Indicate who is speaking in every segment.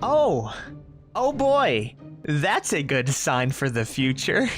Speaker 1: Oh, oh boy, that's a good sign for the future.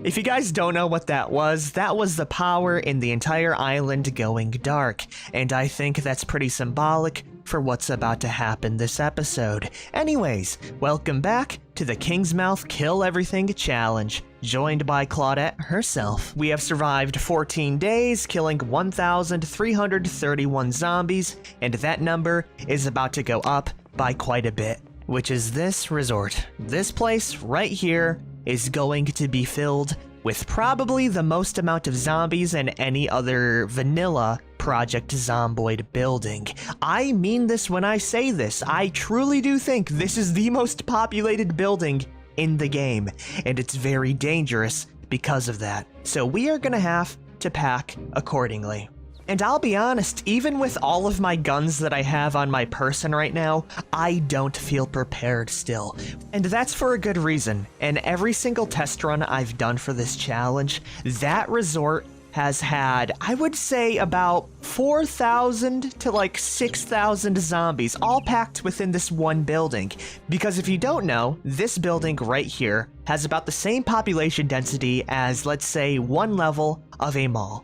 Speaker 1: If you guys don't know what that was the power in the entire island going dark, and I think that's pretty symbolic for what's about to happen this episode. Anyways, welcome back to the Kingsmouth Kill Everything Challenge, joined by Claudette herself. We have survived 14 days, killing 1,331 zombies, and that number is about to go up by quite a bit, which is this resort. This place right here is going to be filled with probably the most amount of zombies in any other vanilla Project Zomboid building. I mean this when I say this. I truly do think this is the most populated building in the game, and it's very dangerous because of that. So we are gonna have to pack accordingly. And I'll be honest, even with all of my guns that I have on my person right now, I don't feel prepared still. And that's for a good reason. In every single test run I've done for this challenge, that resort has had, I would say, about 4,000 to like 6,000 zombies, all packed within this one building. Because if you don't know, this building right here has about the same population density as, let's say, one level of a mall.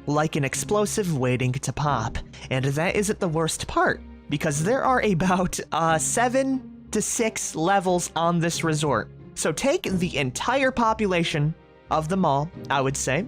Speaker 1: Like an explosive waiting to pop. And that isn't the worst part, because there are about 7 to 6 levels on this resort. So take the entire population of the mall, I would say,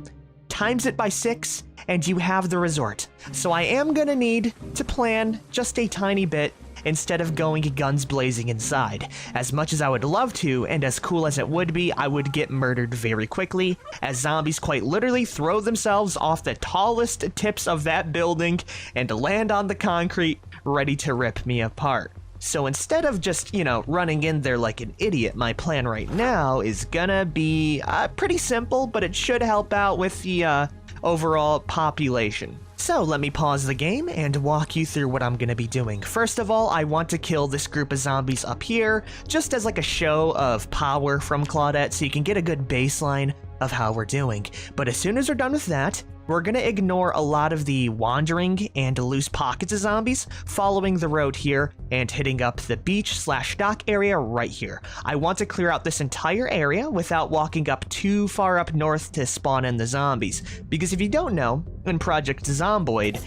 Speaker 1: times it by 6, and you have the resort. So I am gonna need to plan just a tiny bit instead of going guns blazing inside. As much as I would love to, and as cool as it would be, I would get murdered very quickly, as zombies quite literally throw themselves off the tallest tips of that building and land on the concrete, ready to rip me apart. So instead of just, running in there like an idiot, my plan right now is gonna be pretty simple, but it should help out with the overall population. So let me pause the game and walk you through what I'm gonna be doing. First of all, I want to kill this group of zombies up here, just as like a show of power from Claudette, so you can get a good baseline of how we're doing. But as soon as we're done with that, we're gonna ignore a lot of the wandering and loose pockets of zombies, following the road here and hitting up the beach/dock area right here. I want to clear out this entire area without walking up too far up north to spawn in the zombies. Because if you don't know, in Project Zomboid,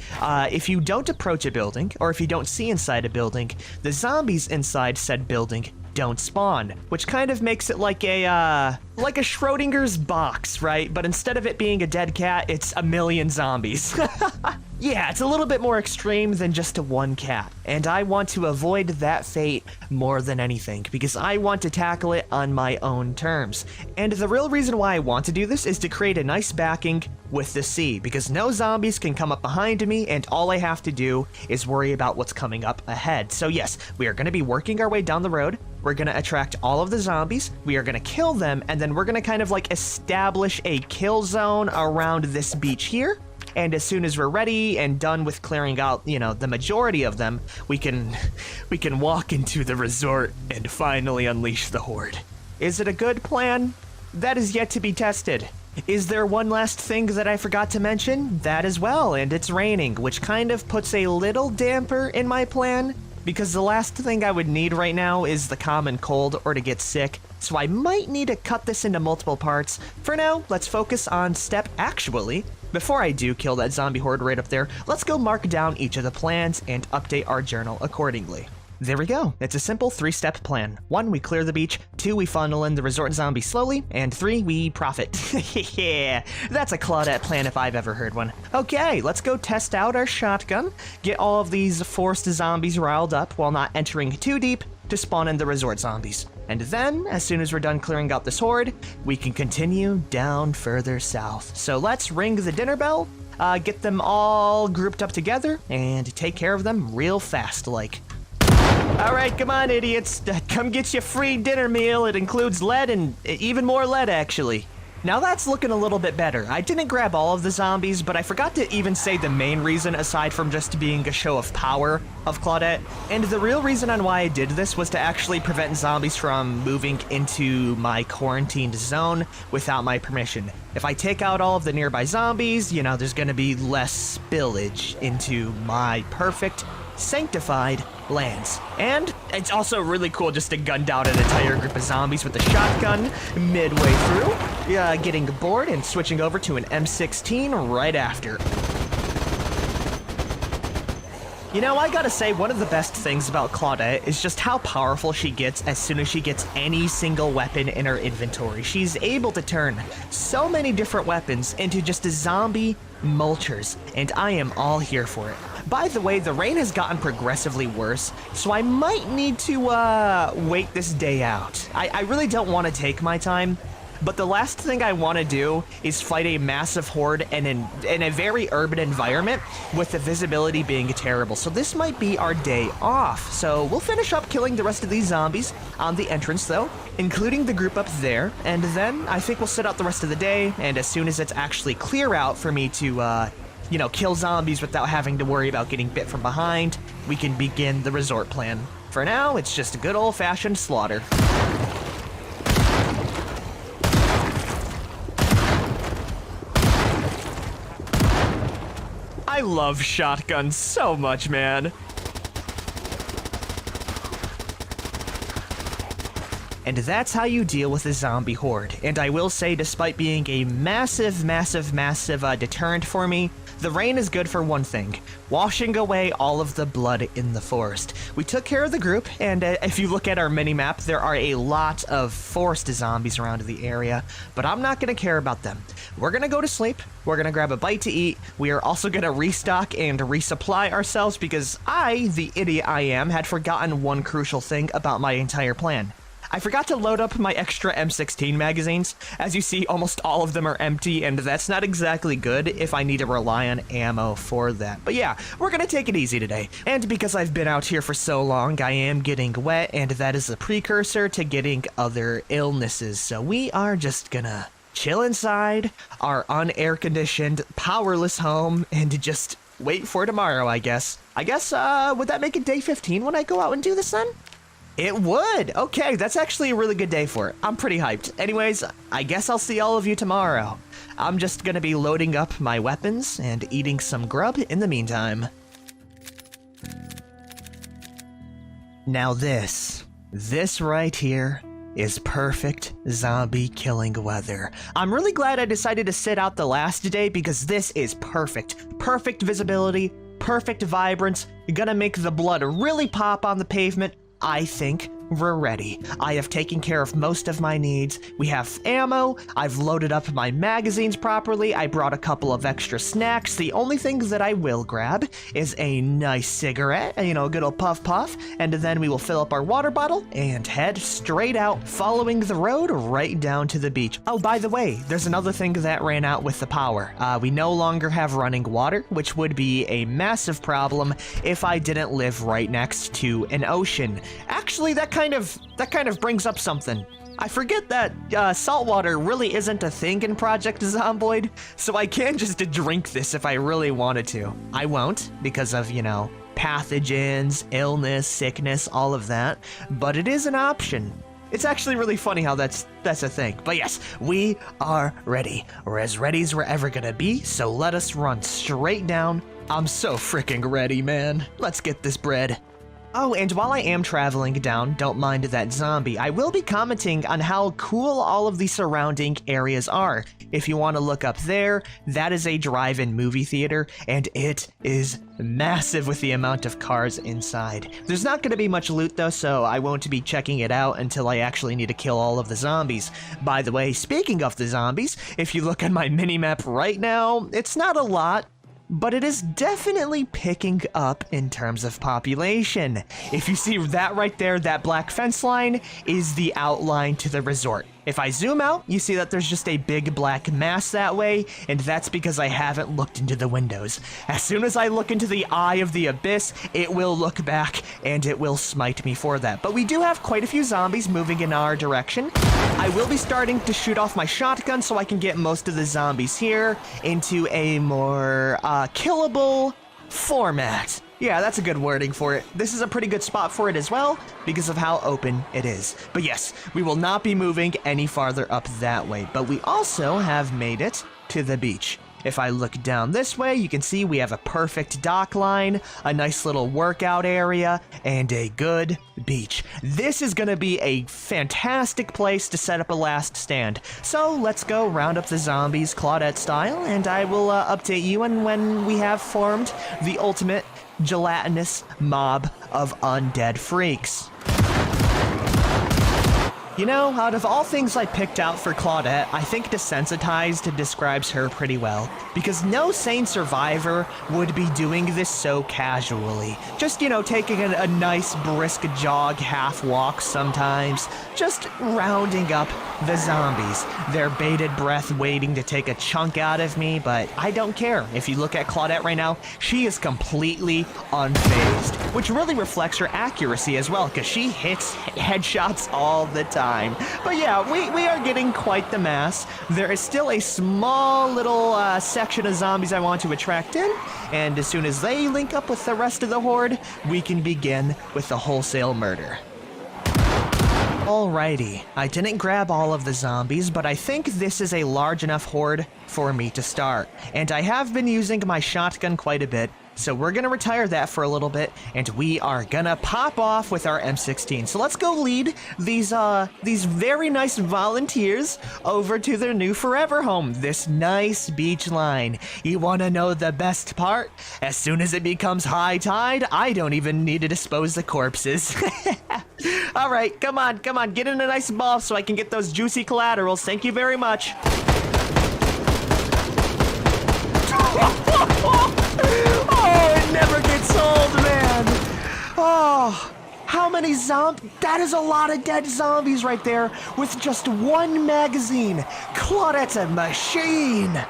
Speaker 1: if you don't approach a building, or if you don't see inside a building, the zombies inside said building don't spawn, which kind of makes it like a Schrodinger's box, right? But instead of it being a dead cat, it's a million zombies. Yeah, it's a little bit more extreme than just a one cat, and I want to avoid that fate more than anything, because I want to tackle it on my own terms. And the real reason why I want to do this is to create a nice backing with the sea, because no zombies can come up behind me, and all I have to do is worry about what's coming up ahead. So yes, we are going to be working our way down the road. We're going to attract all of the zombies, we are going to kill them, and then we're going to kind of like establish a kill zone around this beach here. And as soon as we're ready and done with clearing out, the majority of them, we can walk into the resort and finally unleash the horde. Is it a good plan? That is yet to be tested. Is there one last thing that I forgot to mention? That as well, and it's raining, which kind of puts a little damper in my plan, because the last thing I would need right now is the common cold or to get sick, so I might need to cut this into multiple parts. For now, let's focus on actually, before I do kill that zombie horde right up there, let's go mark down each of the plans and update our journal accordingly. There we go. It's a simple 3-step plan. 1, we clear the beach. 2, we funnel in the resort zombies slowly. And 3, we profit. Yeah, that's a Claudette plan if I've ever heard one. Okay, let's go test out our shotgun. Get all of these forced zombies riled up while not entering too deep to spawn in the resort zombies. And then, as soon as we're done clearing out this horde, we can continue down further south. So let's ring the dinner bell, get them all grouped up together, and take care of them real fast like. Alright, come on idiots, come get your free dinner meal. It includes lead and even more lead actually. Now that's looking a little bit better. I didn't grab all of the zombies, but I forgot to even say the main reason aside from just being a show of power of Claudette. And the real reason on why I did this was to actually prevent zombies from moving into my quarantined zone without my permission. If I take out all of the nearby zombies, there's gonna be less spillage into my perfect sanctified lands. And it's also really cool just to gun down an entire group of zombies with a shotgun midway through, getting bored and switching over to an M16 right after. You know, I gotta say, one of the best things about Claudette is just how powerful she gets as soon as she gets any single weapon in her inventory. She's able to turn so many different weapons into just a zombie mulchers, and I am all here for it. By the way, the rain has gotten progressively worse, so I might need to wait this day out. I really don't want to take my time. But the last thing I want to do is fight a massive horde in a very urban environment with the visibility being terrible. So this might be our day off. So we'll finish up killing the rest of these zombies on the entrance though, including the group up there. And then I think we'll sit out the rest of the day. And as soon as it's actually clear out for me to, kill zombies without having to worry about getting bit from behind, we can begin the resort plan. For now, it's just a good old-fashioned slaughter. I love shotguns so much, man. And that's how you deal with a zombie horde. And I will say, despite being a massive deterrent for me, the rain is good for one thing, washing away all of the blood in the forest. We took care of the group, and if you look at our mini-map, there are a lot of forest zombies around the area, but I'm not going to care about them. We're going to go to sleep, we're going to grab a bite to eat, we are also going to restock and resupply ourselves because I, the idiot I am, had forgotten one crucial thing about my entire plan. I forgot to load up my extra M16 magazines. As you see, almost all of them are empty, and that's not exactly good if I need to rely on ammo for that. But yeah, we're gonna take it easy today. And because I've been out here for so long, I am getting wet, and that is a precursor to getting other illnesses. So we are just gonna chill inside our unair-conditioned, powerless home, and just wait for tomorrow, I guess. Would that make it day 15 when I go out and do this then? It would! Okay, that's actually a really good day for it. I'm pretty hyped. Anyways, I guess I'll see all of you tomorrow. I'm just gonna be loading up my weapons and eating some grub in the meantime. Now this right here is perfect zombie killing weather. I'm really glad I decided to sit out the last day because this is perfect. Perfect visibility, perfect vibrance, gonna make the blood really pop on the pavement. I think we're ready. I have taken care of most of my needs. We have ammo. I've loaded up my magazines properly. I brought a couple of extra snacks. The only thing that I will grab is a nice cigarette, a good old puff, and then we will fill up our water bottle and head straight out, following the road right down to the beach. Oh, by the way, there's another thing that ran out with the power. We no longer have running water, which would be a massive problem if I didn't live right next to an ocean. Actually, that kind of brings up something. I forget that saltwater really isn't a thing in Project Zomboid, so I can just drink this if I really wanted to. I won't, because of, pathogens, illness, sickness, all of that, but it is an option. It's actually really funny how that's a thing. But yes, we are ready. We're as ready as we're ever gonna be, so let us run straight down. I'm so freaking ready, man. Let's get this bread. Oh, and while I am traveling down, don't mind that zombie, I will be commenting on how cool all of the surrounding areas are. If you want to look up there, that is a drive-in movie theater, and it is massive with the amount of cars inside. There's not going to be much loot though, so I won't be checking it out until I actually need to kill all of the zombies. By the way, speaking of the zombies, if you look at my mini-map right now, it's not a lot, but it is definitely picking up in terms of population. If you see that right there, that black fence line is the outline to the resort. If I zoom out, you see that there's just a big black mass that way, and that's because I haven't looked into the windows. As soon as I look into the eye of the abyss, it will look back, and it will smite me for that. But we do have quite a few zombies moving in our direction. I will be starting to shoot off my shotgun so I can get most of the zombies here into a more killable format. Yeah, that's a good wording for it. This is a pretty good spot for it as well, because of how open it is. But yes, we will not be moving any farther up that way, but we also have made it to the beach. If I look down this way, you can see we have a perfect dock line, a nice little workout area, and a good beach. This is gonna be a fantastic place to set up a last stand. So let's go round up the zombies Claudette style, and I will update you on when we have formed the ultimate gelatinous mob of undead freaks. You know, out of all things I picked out for Claudette, I think Desensitized describes her pretty well, because no sane survivor would be doing this so casually. Just, you know, taking a nice brisk jog, half walk sometimes, just rounding up the zombies. Their bated breath waiting to take a chunk out of me, but I don't care. If you look at Claudette right now, she is completely unfazed, which really reflects her accuracy as well, because she hits headshots all the time. But yeah, we are getting quite the mass. There is still a small little section of zombies I want to attract in, and as soon as they link up with the rest of the horde, we can begin with the wholesale murder. Alrighty, I didn't grab all of the zombies, but I think this is a large enough horde for me to start. And I have been using my shotgun quite a bit, so we're gonna retire that for a little bit, and we are gonna pop off with our M16. So let's go lead these very nice volunteers over to their new forever home, this nice beach line. You wanna know the best part? As soon as it becomes high tide, I don't even need to dispose the corpses. All right, come on, get in a nice ball so I can get those juicy collaterals. Thank you very much. Oh, it never gets old, man. Oh, how many zombies? That is a lot of dead zombies right there with just one magazine. Claudette's a machine.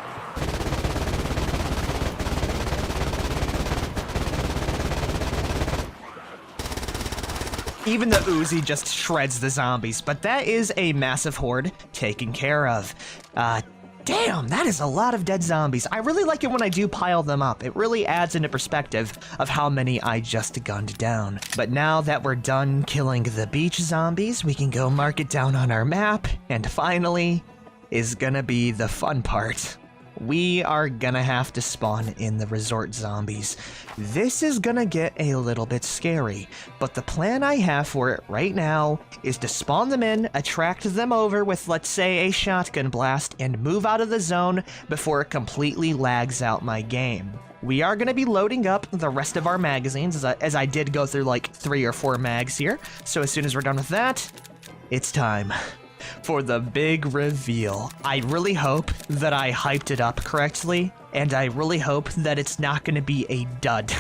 Speaker 1: Even the Uzi just shreds the zombies, but that is a massive horde taken care of. Damn, that is a lot of dead zombies. I really like it when I do pile them up. It really adds into perspective of how many I just gunned down. But now that we're done killing the beach zombies, we can go mark it down on our map, and finally is gonna be the fun part. We are gonna have to spawn in the resort zombies. This is gonna get a little bit scary, but the plan I have for it right now is to spawn them in, attract them over with, let's say, a shotgun blast, and move out of the zone before it completely lags out my game. We are gonna be loading up the rest of our magazines, as I did go through like 3 or 4 mags here, so as soon as we're done with that, it's time for the big reveal. I really hope that I hyped it up correctly, and I really hope that it's not going to be a dud.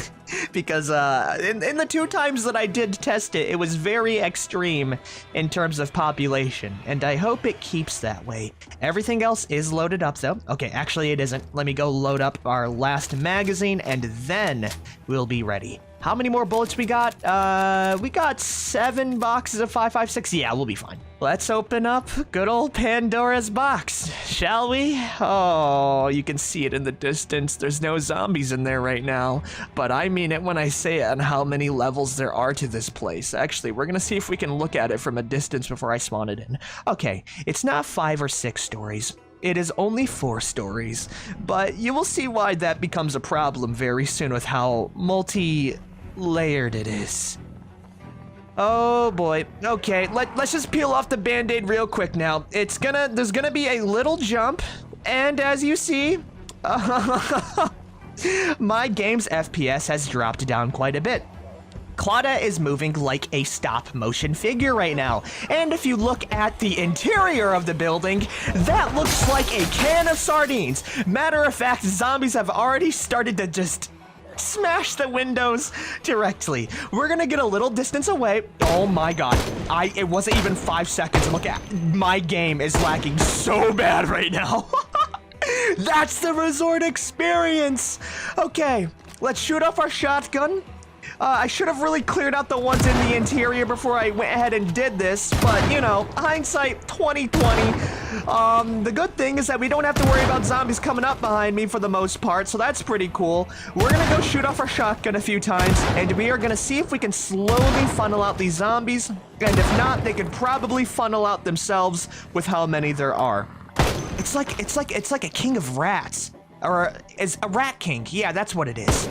Speaker 1: Because in the 2 times that I did test it, it was very extreme in terms of population, and I hope it keeps that way. Everything else is loaded up though. Okay, actually it isn't. Let me go load up our last magazine, and then we'll be ready. How many more bullets we got? We got 7 boxes of 5.56. Yeah, we'll be fine. Let's open up good old Pandora's box, shall we? Oh, you can see it in the distance. There's no zombies in there right now, but I mean it when I say it on how many levels there are to this place. Actually, we're gonna see if we can look at it from a distance before I spawn it in. Okay, it's not 5 or 6 stories. It is only 4 stories, but you will see why that becomes a problem very soon with how multi-layered it is. Oh boy. Okay, let's just peel off the band-aid real quick now. There's gonna be a little jump, and as you see, my game's FPS has dropped down quite a bit. Claudette is moving like a stop-motion figure right now, and if you look at the interior of the building, that looks like a can of sardines. Matter of fact, zombies have already started to just smash the windows directly. We're gonna get a little distance away. Oh my god. It wasn't even 5 seconds. Look at my game is lagging so bad right now. That's the resort experience. Okay, let's shoot off our shotgun. I should have really cleared out the ones in the interior before I went ahead and did this, but you know, hindsight 2020. The good thing is that we don't have to worry about zombies coming up behind me for the most part, so that's pretty cool. We're gonna go shoot off our shotgun a few times, and we are gonna see if we can slowly funnel out these zombies, and if not, they could probably funnel out themselves with how many there are. It's like a king of rats. Or is a Rat King. Yeah, that's what it is.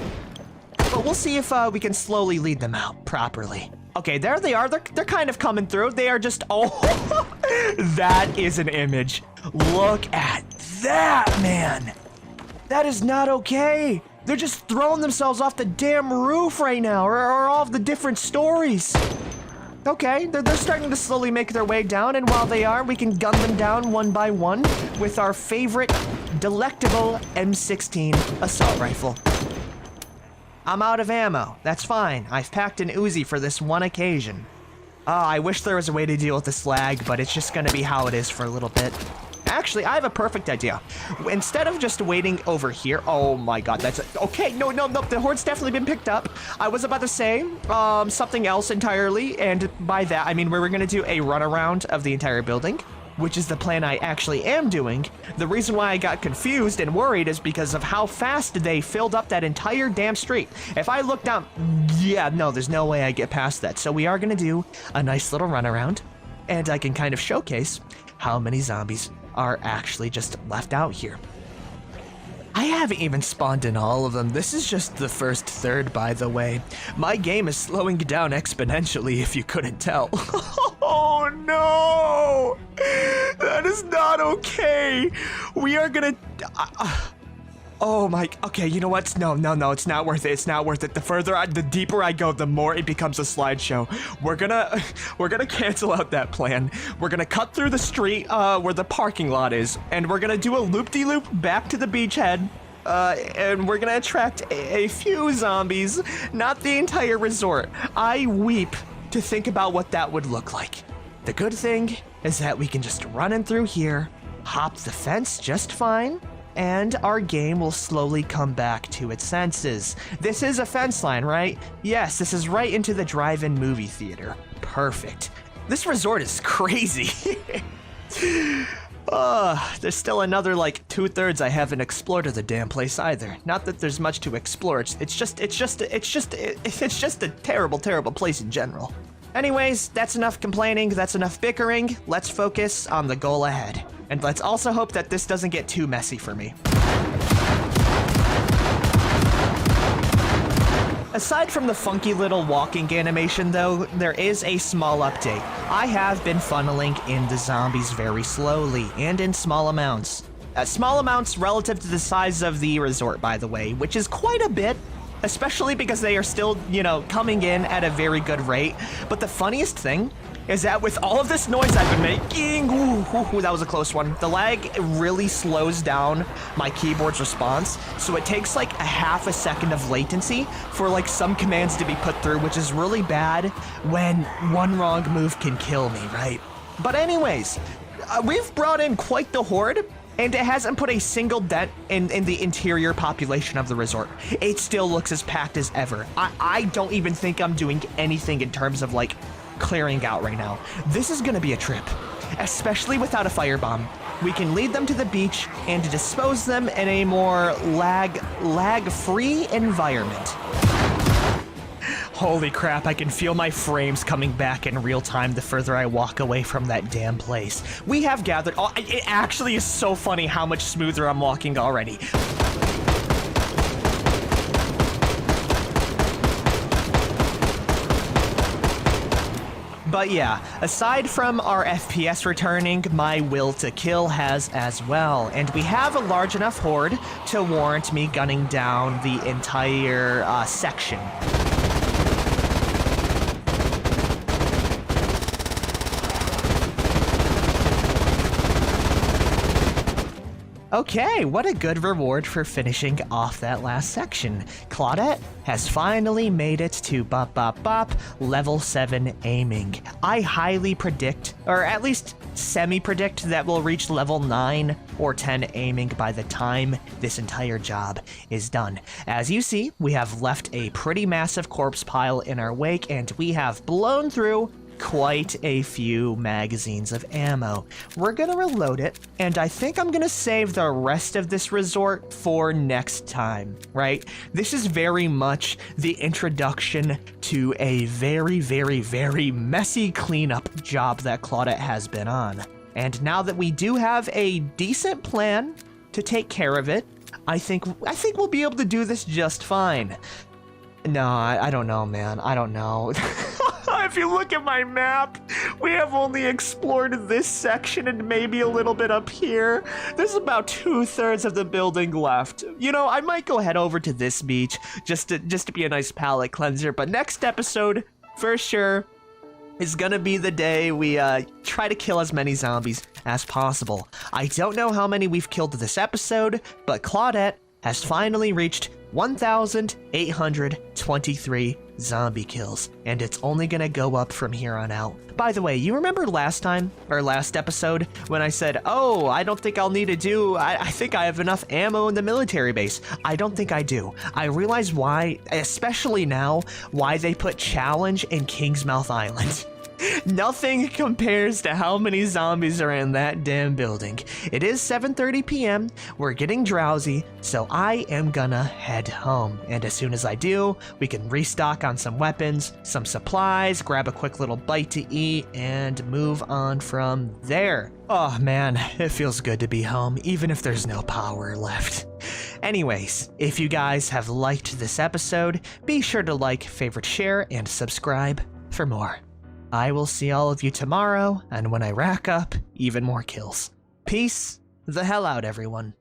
Speaker 1: But we'll see if we can slowly lead them out properly. Okay, there they are. They're kind of coming through. They are just, oh, that is an image. Look at that, man. That is not okay. They're just throwing themselves off the damn roof right now, or all of the different stories. Okay, they're starting to slowly make their way down, and while they are, we can gun them down one by one with our favorite delectable M16 assault rifle. I'm out of ammo. That's fine. I've packed an Uzi for this one occasion. I wish there was a way to deal with this lag, but it's just gonna be how it is for a little bit. Actually, I have a perfect idea. Instead of just waiting over here, oh my god, that's okay. No, the horde's definitely been picked up. I was about to say something else entirely, and by that I mean we were gonna do a runaround of the entire building, which is the plan I actually am doing. The reason why I got confused and worried is because of how fast they filled up that entire damn street. If I look down, yeah, no, there's no way I get past that. So we are gonna do a nice little runaround, and I can kind of showcase how many zombies are actually just left out here. I haven't even spawned in all of them. This is just the first third, by the way. My game is slowing down exponentially, if you couldn't tell. Oh no! That is not okay. We are gonna... oh my... Okay, you know what? No, it's not worth it. It's not worth it. The deeper I go, the more it becomes a slideshow. We're gonna cancel out that plan. We're gonna cut through the street where the parking lot is, and we're gonna do a loop-de-loop back to the beachhead. And we're gonna attract a few zombies, not the entire resort. I weep to think about what that would look like. The good thing is that we can just run in through here, hop the fence just fine, and our game will slowly come back to its senses. This is a fence line, right? Yes, this is right into the drive-in movie theater. Perfect. This resort is crazy. There's still another like 2/3 I haven't explored of the damn place either. Not that there's much to explore. It's just a terrible, terrible place in general. Anyways, that's enough complaining. That's enough bickering. Let's focus on the goal ahead. And let's also hope that this doesn't get too messy for me. Aside from the funky little walking animation though, there is a small update. I have been funneling in the zombies very slowly and in small amounts. Small amounts relative to the size of the resort, by the way, which is quite a bit. Especially because they are still, you know, coming in at a very good rate. But the funniest thing is that with all of this noise I've been making, that was a close one. The lag really slows down my keyboard's response. So it takes like a half a second of latency for like some commands to be put through, which is really bad when one wrong move can kill me, right? But anyways, we've brought in quite the horde. And it hasn't put a single dent in the interior population of the resort. It still looks as packed as ever. I don't even think I'm doing anything in terms of like clearing out right now. This is gonna be a trip, especially without a firebomb. We can lead them to the beach and dispose them in a more lag-free environment. Holy crap, I can feel my frames coming back in real time the further I walk away from that damn place. We have gathered... Oh, it actually is so funny how much smoother I'm walking already. But yeah, aside from our FPS returning, my will to kill has as well, and we have a large enough horde to warrant me gunning down the entire section. Okay, what a good reward for finishing off that last section. Claudette has finally made it to level 7 aiming. I highly predict, or at least semi-predict, that we'll reach level 9 or 10 aiming by the time this entire job is done. As you see, we have left a pretty massive corpse pile in our wake, and we have blown through quite a few magazines of ammo. We're gonna reload it, and I think I'm gonna save the rest of this resort for next time, right? This is very much the introduction to a very, very, very messy cleanup job that Claudette has been on. And now that we do have a decent plan to take care of it, I think we'll be able to do this just fine. No, I don't know, man. I don't know. If you look at my map, we have only explored this section and maybe a little bit up here. There's about 2/3 of the building left. You know, I might go head over to this beach just to be a nice palate cleanser, but next episode, for sure, is gonna be the day we try to kill as many zombies as possible. I don't know how many we've killed this episode, but Claudette has finally reached 1,823 zombie kills, and it's only gonna go up from here on out. By the way, you remember last episode, when I said, oh, I don't think I'll need to do, I think I have enough ammo in the military base. I don't think I do. I realize why, especially now, why they put challenge in Kingsmouth Island. Nothing compares to how many zombies are in that damn building. It is 7:30 p.m. We're getting drowsy, so I am gonna head home. And as soon as I do, we can restock on some weapons, some supplies, grab a quick little bite to eat, and move on from there. Oh man, it feels good to be home, even if there's no power left. Anyways, if you guys have liked this episode, be sure to like, favorite, share, and subscribe for more. I will see all of you tomorrow, and when I rack up even more kills. Peace the hell out, everyone.